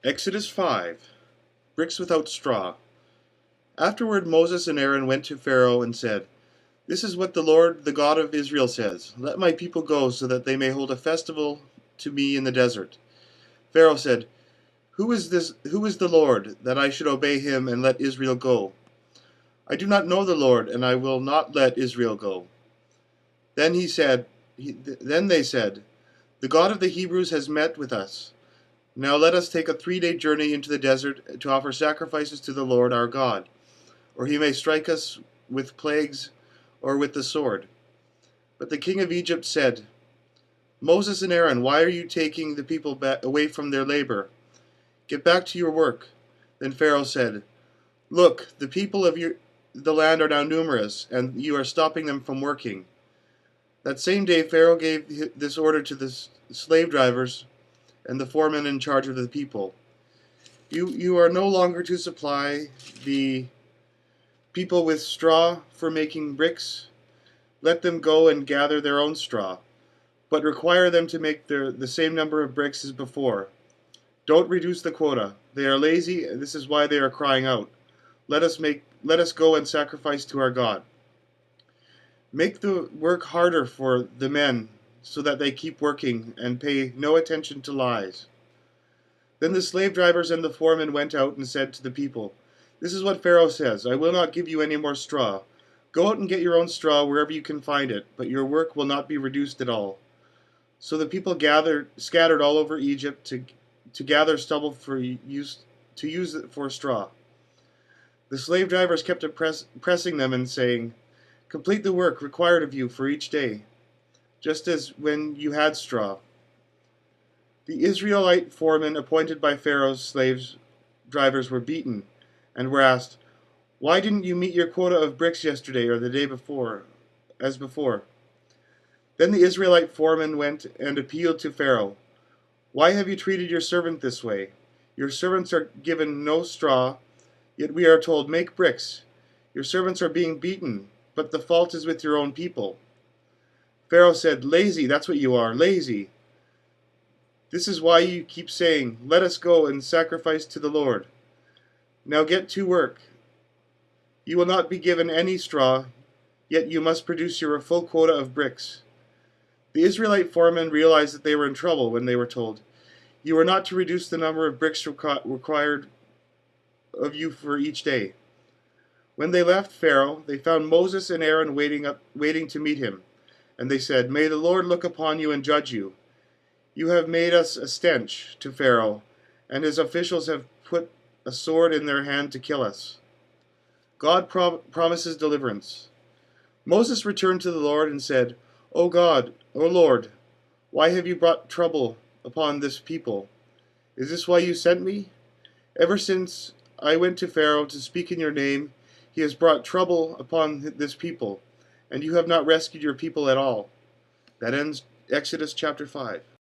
Exodus 5. Bricks without straw. Afterward Moses and Aaron went to Pharaoh and said, "This is what the Lord, the God of Israel says, let my people go so that they may hold a festival to me in the desert." Pharaoh said, Who is the Lord, that I should obey him and let Israel go? I do not know the Lord, and I will not let Israel go. Then they said, The God of the Hebrews has met with us. Now let us take a 3-day journey into the desert to offer sacrifices to the Lord our God, or he may strike us with plagues or with the sword. But the king of Egypt said, Moses and Aaron, why are you taking the people away from their labor? Get back to your work. Then Pharaoh said, Look, the people of the land are now numerous, and you are stopping them from working. That same day Pharaoh gave this order to the slave drivers and the foremen in charge of the people. You are no longer to supply the people with straw for making bricks. Let them go and gather their own straw, but require them to make the same number of bricks as before. Don't reduce the quota. They are lazy, and this is why they are crying out. Let us go and sacrifice to our God. Make the work harder for the men so that they keep working and pay no attention to lies. Then the slave drivers and the foremen went out and said to the people, This is what Pharaoh says, I will not give you any more straw. Go out and get your own straw wherever you can find it, but your work will not be reduced at all. So the people scattered all over Egypt to gather stubble to use it for straw. The slave drivers kept pressing them and saying, Complete the work required of you for each day, just as when you had straw. The Israelite foremen appointed by Pharaoh's slave drivers were beaten, and were asked, Why didn't you meet your quota of bricks yesterday or the day before, as before? Then the Israelite foreman went and appealed to Pharaoh. Why have you treated your servant this way? Your servants are given no straw, yet we are told, Make bricks. Your servants are being beaten, but the fault is with your own people. Pharaoh said, Lazy, that's what you are, lazy. This is why you keep saying, Let us go and sacrifice to the Lord. Now get to work. You will not be given any straw, yet you must produce your full quota of bricks. The Israelite foremen realized that they were in trouble when they were told, You are not to reduce the number of bricks required of you for each day. When they left Pharaoh, they found Moses and Aaron waiting to meet him. And they said, May the Lord look upon you and judge you. You have made us a stench to Pharaoh, and his officials have put a sword in their hand to kill us. God promises deliverance. Moses returned to the Lord and said, O God, O Lord, why have you brought trouble upon this people? Is this why you sent me? Ever since I went to Pharaoh to speak in your name, he has brought trouble upon this people, and you have not rescued your people at all. That ends Exodus chapter 5.